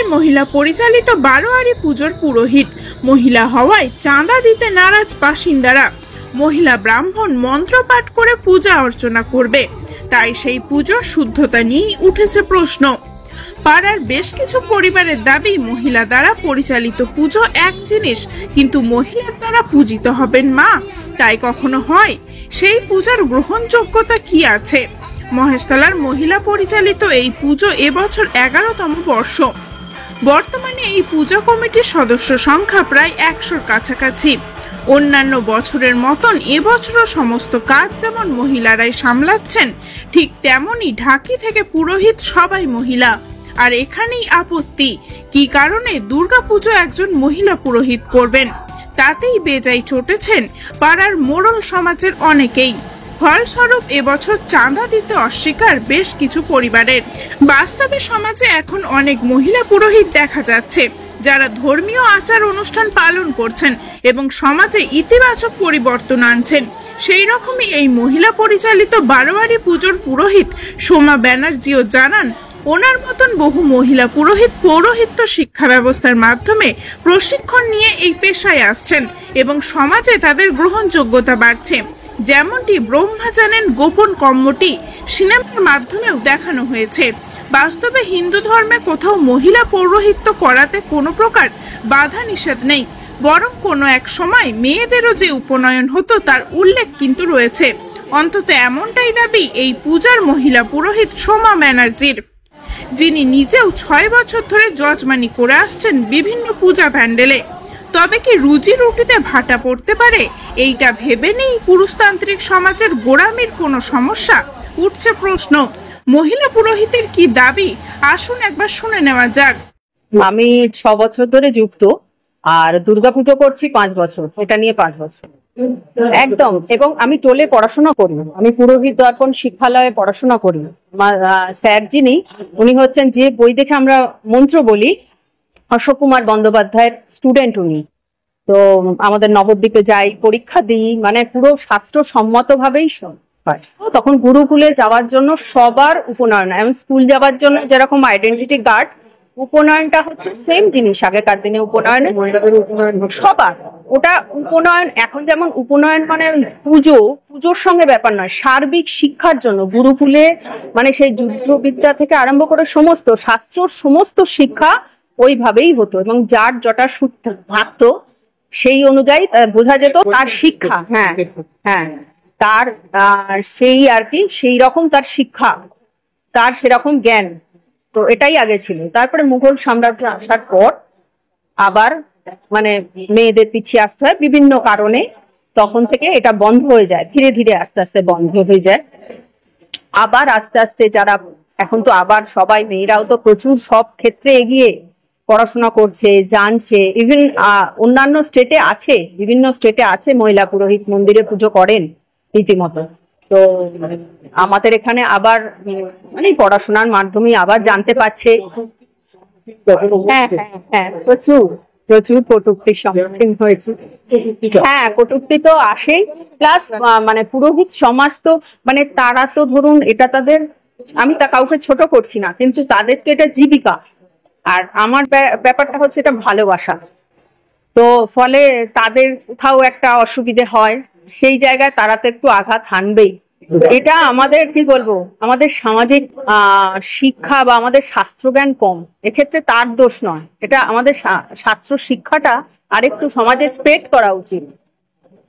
মহিলাই মহিলা পরিচালিত বারোয়ারি পুজোর পুরোহিত। মহিলা হওয়ায় চাঁদা দিতে নারাজ বাসিন্দারা। মহিলা ব্রাহ্মণ মন্ত্র পাঠ করে পূজা অর্চনা করবে, তাই সেই পুজোর শুদ্ধতা নিয়েই উঠেছে প্রশ্ন। পাড়ার বেশ কিছু পরিবারের দাবি, মহিলা দ্বারা পরিচালিত পুজো এক জিনিস, কিন্তু মহিলার দ্বারা পূজিত হবেন মা, তাই কখনো হয়? সেই পূজার গ্রহণযোগ্যতা কি আছে? মহেশতলার মহিলা পরিচালিত এই পুজো এবছর 11তম বর্ষ। বর্তমানে এই পূজা কমিটির সদস্য সংখ্যা প্রায় 100-র কাছাকাছি। অন্যান্য বছরের মতন এবছরও সমস্ত কাজ যেমন মহিলারাই সামলাচ্ছেন, ঠিক তেমনই ঢাকি থেকে পুরোহিত সবাই মহিলা। আর এখানেই আপত্তি, কি কারণে দুর্গাপুজো একজন মহিলা পুরোহিত করবেন? তাতেই বেজায় চটেছেন পাড়ার মোড়ল সমাজের অনেকেই। ফলস্বরূপ এবছর চাঁদা দিতে অস্বীকার বেশ কিছু পরিবারের। বাস্তবে সমাজে এখন অনেক মহিলা পুরোহিত দেখা যাচ্ছে, যারা ধর্মীয় আচার অনুষ্ঠান পালন করছেন এবং সমাজে ইতিবাচক পরিবর্তন আনছেন। সেই রকমই এই মহিলা পরিচালিত বারোয়ারি পুজোর পুরোহিত সোমা ব্যানার্জিও জানান, ওনার মতন বহু মহিলা পুরোহিত পৌরোহিত্য শিক্ষা ব্যবস্থার মাধ্যমে প্রশিক্ষণ নিয়ে এই পেশায় আসছেন এবং সমাজে তাদের গ্রহণযোগ্যতা বাড়ছে। যেমনটি ব্রহ্মা জানেন গোপন কর্মটি সিনেমার মাধ্যমেও দেখানো হয়েছে। বাস্তবে হিন্দু ধর্মে কোথাও মহিলা পৌরোহিত্য করাতে কোনো প্রকার বাধা নিষেধ নেই, বরং কোনো এক সময় মেয়েদেরও যে উপনয়ন হতো তার উল্লেখ কিন্তু রয়েছে। অন্তত এমনটাই দাবি এই পূজার মহিলা পুরোহিত সোমা ব্যানার্জির, যিনি নিজেও 6 বছর ধরে যজমানি করে আসছেন বিভিন্ন পূজা প্যান্ডেলে। তবে কি রুজি রুটিতে ভাটা পড়তে পারে? এইটা ভেবে নেই পুরুষতান্ত্রিক সমাজের গোড়ামির কোনো সমস্যা? উঠছে প্রশ্ন, মহিলা পুরোহিতের কি দাবি? আসুন একবার শুনে নেওয়া যাক। আমি 6 বছর ধরে যুক্ত, আর দুর্গাপুজো করছি 5 বছর, এটা নিয়ে 5 বছর একদম। এবং আমি টোলে পড়াশোনা করি, আমি পুরোহিত দর্পণ শিক্ষালয়ে পড়াশোনা করি। স্যার যিনি, উনি হচ্ছেন, যে বই দেখে আমরা মন্ত্র বলি, অশোক কুমার বন্দ্যোপাধ্যায়ের স্টুডেন্ট উনি। তো আমাদের নবদ্বীপে যাই, পরীক্ষা দিই, মানে পুরো শাস্ত্র সম্মত ভাবেই হয়। তখন গুরুকুলে যাওয়ার জন্য সবার উপনয়ন, এবং স্কুল যাওয়ার জন্য যেরকম আইডেন্টিটি কার্ড, উপনয়নটা হচ্ছে সেম জিনিস। আগেকার দিনে উপনয়ন সবার, ওটা উপনয়ন। এখন যেমন উপনয়ন মানে পুজোর সঙ্গে ব্যাপার নয়, সার্বিক শিক্ষার জন্য গুরুকুলে, মানে সেই যুদ্ধবিদ্যা থেকে আরম্ভ করে সমস্ত শাস্ত্রর সমস্ত শিক্ষা ওইভাবেই হতো, এবং যার জটা সূত্র থাকতো সেই অনুযায়ী বোঝা যেত তার শিক্ষা। হ্যাঁ হ্যাঁ, তার সেই আর কি, সেই রকম তার শিক্ষা, তার সেরকম জ্ঞান। তো এটাই আগে ছিল। তারপরে মুঘল সাম্রাজ্য আসার পর আবার মানে মেয়েদের পিছিয়ে আসতে হয় বিভিন্ন কারণে, তখন থেকে এটা বন্ধ হয়ে যায়, ধীরে ধীরে আস্তে আস্তে বন্ধ হয়ে যায়। আবার আস্তে আস্তে যারা, এখন তো আবার সবাই মেয়েরাও তো প্রচুর সব ক্ষেত্রে এগিয়ে পড়াশোনা করছে, জানছে। ইভেন অন্যান্য স্টেটে আছে, বিভিন্ন স্টেটে আছে মহিলা পুরোহিত, মন্দিরে পুজো করেন রীতিমতো। তো আমাদের এখানে আবার মানে পড়াশোনার মাধ্যমে আবার জানতে পারছে। হ্যাঁ হ্যাঁ হ্যাঁ, প্রচুর প্রচুর কটূক্তির সম্মুখীন হয়েছে। হ্যাঁ, কটূক্তি তো আসেই, প্লাস মানে পুরোহিত সমাজ তো, মানে তারা তো ধরুন, এটা তাদের, আমি তা কাউকে ছোট করছি না, কিন্তু তাদের তো এটা জীবিকা। আর আমার ব্যাপারটা হচ্ছে এটা ভালোবাসা। তো ফলে তাদের কোথাও একটা অসুবিধে হয়, সেই জায়গায় তারা তো একটু আঘাত হানবেই। এটা আমাদের কি বলবো, আমাদের সামাজিক শিক্ষা বা আমাদের শাস্ত্রজ্ঞান কম, এক্ষেত্রে তার দোষ নয়। এটা আমাদের শাস্ত্র শিক্ষাটা আরেকটু সমাজে স্প্রেড করা উচিত,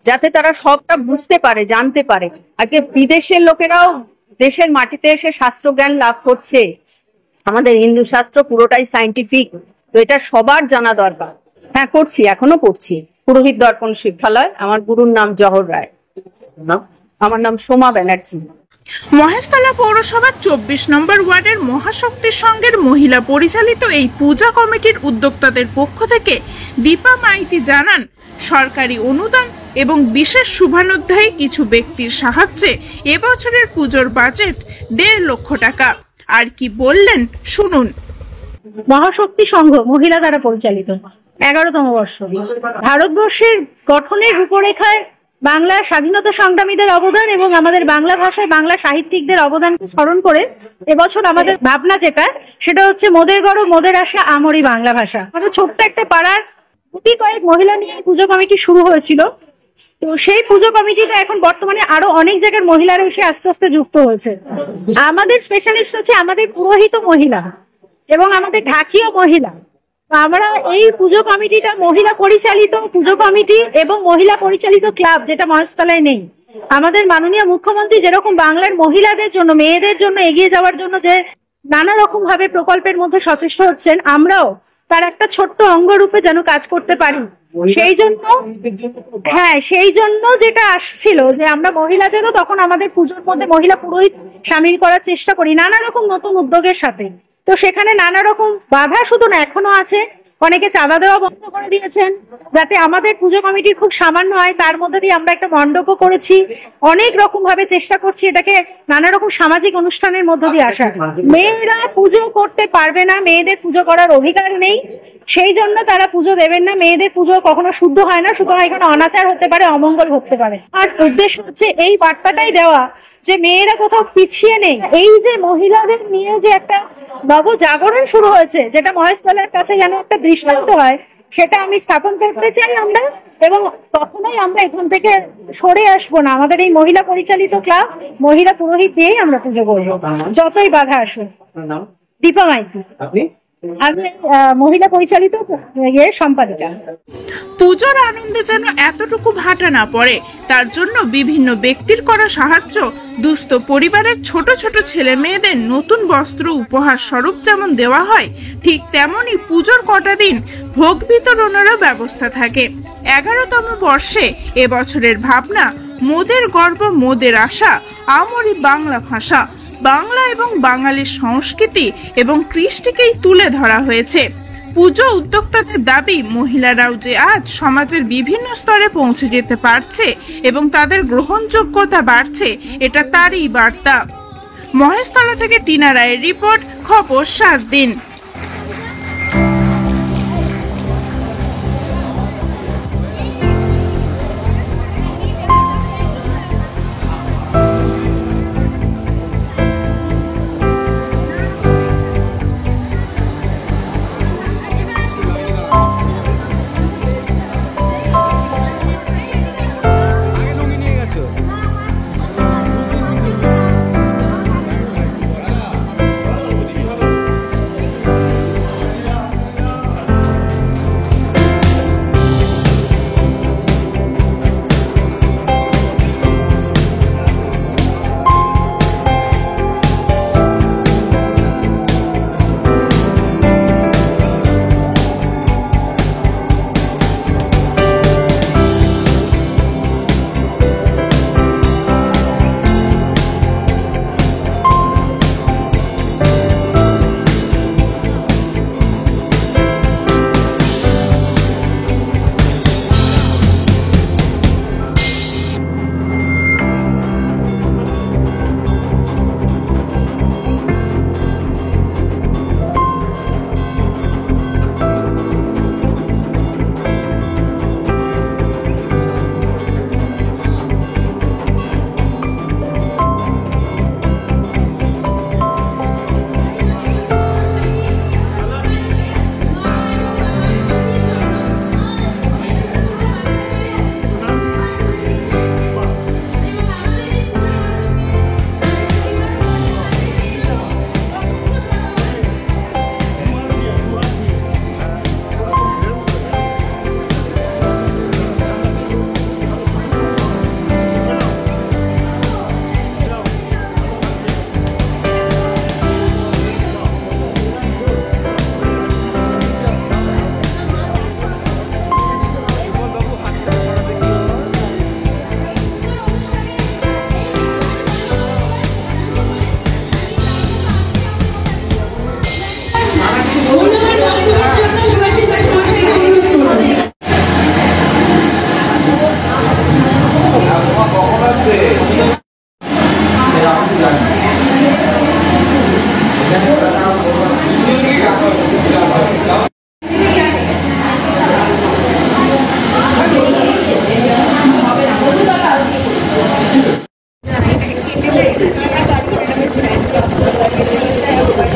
যাতে তারা সবটা বুঝতে পারে, জানতে পারে। আজকে বিদেশের লোকেরাও দেশের মাটিতে এসে শাস্ত্রজ্ঞান লাভ করছে। আমাদের হিন্দু শাস্ত্র পুরোটাই সায়েন্টিফিক, তো এটা সবার জানা দরকার। হ্যাঁ, করছি, এখনো করছি, পুরোহিত দর্পণ শিক্ষালয়। আমার গুরুর নাম জহর রায়। আমার নাম সোমা ব্যানার্জি। মহেশতলা পৌরসভার 24 নম্বর ওয়ার্ডের মহাশক্তির সঙ্গের মহিলা পরিচালিত এই পূজা কমিটির উদ্যোক্তাদের পক্ষ থেকে দীপা মাইতি জানান, সরকারি অনুদান এবং বিশেষ শুভানুধ্যায়ী কিছু ব্যক্তির সাহায্যে এবছরের পুজোর বাজেট 1.5 লক্ষ টাকা। আর কি বললেন শুনুন। মহাশক্তি সংঘ মহিলা দ্বারা পরিচালিত 11তম বর্ষ। ভারতবর্ষের গঠনের রূপরেখায় বাংলা স্বাধীনতা সংগ্রামীদের অবদান এবং আমাদের বাংলা ভাষায় বাংলা সাহিত্যিকদের অবদানকে স্মরণ করে এবছর আমাদের ভাবনা সেটা হচ্ছে মোদের গর্ব মোদের আশা আমরি বাংলা ভাষা। আমাদের ছোট্ট একটা পাড়ার গুটি কয়েক মহিলা নিয়ে পুজো কমিটি শুরু হয়েছিল। তো সেই পুজো কমিটিটা এখন বর্তমানে আরো অনেক জায়গার মহিলারা এসে আস্তে আস্তে যুক্ত হয়েছে। আমাদের স্পেশালিস্ট হচ্ছে আমাদের পুরোহিত মহিলা এবং আমাদের ঢাকিও মহিলা। আমরা এই পুজো কমিটিটা মহিলা পরিচালিত পুজো কমিটি এবং মহিলা পরিচালিত ক্লাব, যেটা মহেশতলায় নেই। আমাদের মাননীয় মুখ্যমন্ত্রী যেরকম বাংলার মহিলাদের জন্য মেয়েদের জন্য এগিয়ে যাওয়ার জন্য যে নানা রকম ভাবে প্রকল্পের মধ্যে সচেষ্ট হচ্ছেন, আমরাও তার একটা ছোট্ট অঙ্গ রূপে যেন কাজ করতে পারি। সেই জন্য যেটা আসছিল যে আমরা মহিলাদেরও তখন আমাদের পুজোর মধ্যে মহিলা পুরোহিত সামিল করার চেষ্টা করি নানা রকম নতুন উদ্যোগের সাথে। তো সেখানে নানা রকম বাধা শুধু না, এখনো আছে। অনেকে চাঁদা দেওয়া বন্ধ করে দিয়েছেন যাতে আমাদের পুজো কমিটির খুব সামান্য হয়, তার মধ্যে দিয়ে আমরা একটা মণ্ডপও করেছি। অনেক রকম ভাবে চেষ্টা করছি এটাকে নানা রকম সামাজিক অনুষ্ঠানের মধ্য দিয়ে আসা। মেয়েরা পুজো করতে পারবে না, মেয়েদের পুজো করার অধিকার নেই, সেই জন্য তারা পুজো দেবেন না। মেয়েদের পুজো কখনো শুদ্ধ হয় না, সুতরাং এখানে অনাচার হতে পারে, অমঙ্গল হতে পারে। আর উদ্দেশ্য হচ্ছে এই বার্তাটাই দেওয়া যে মেয়েরা কোথাও পিছিয়ে নেই। এই যে মহিলাদের নিয়ে যে একটা নবজাগরণ শুরু হয়েছে, যেটা মহেশতলার কাছে যেন একটা দৃষ্টান্ত হয়, সেটা আমি স্থাপন করতে চাই আমরা। এবং কখনোই আমরা এখান থেকে সরে আসবো না। আমাদের এই মহিলা পরিচালিত ক্লাব, মহিলা পুরোহিত দিয়েই আমরা পুজো করবো, যতই বাধা আসুক। দীপা মাইতি, আমি মহিলা পরিচালিত সম্পাদিকা। পুজোর আনন্দে যেন এতটুকু ভাটা না পড়ে, তার জন্য বিভিন্ন ব্যক্তির করা সাহায্য, দুস্থ পরিবারের ছোট ছোট ছেলে মেয়েদের নতুন বস্ত্র উপহার স্বরূপ যেমন দেওয়া হয়, ঠিক তেমনি পুজোর কটা দিন ভোগ বিতরণেরও ব্যবস্থা থাকে। 11তম বর্ষে এবছরের ভাবনা মোদের গর্ব মোদের আশা আমরি বাংলা ভাষা। বাংলা এবং বাঙালির সংস্কৃতি এবং কৃষ্টিকেই তুলে ধরা হয়েছে। পুজো উদ্যোক্তাদের দাবি, মহিলারাও যে আজ সমাজের বিভিন্ন স্তরে পৌঁছে যেতে পারছে এবং তাদের গ্রহণযোগ্যতা বাড়ছে, এটা তারই বার্তা। মহেশতলা থেকে টিনা রায়ের রিপোর্ট, খবর 7 দিন।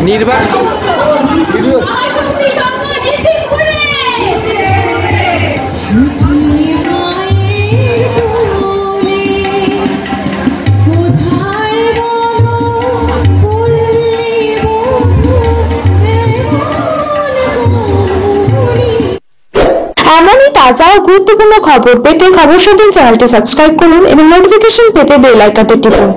নির্বাক ভিডিও এমনই তাজা ও গুরুত্বপূর্ণ খবর পেতে খবর সাথে চ্যানেলটি সাবস্ক্রাইব করুন এবং নোটিফিকেশন পেতে বেল আইকনটি টিপুন।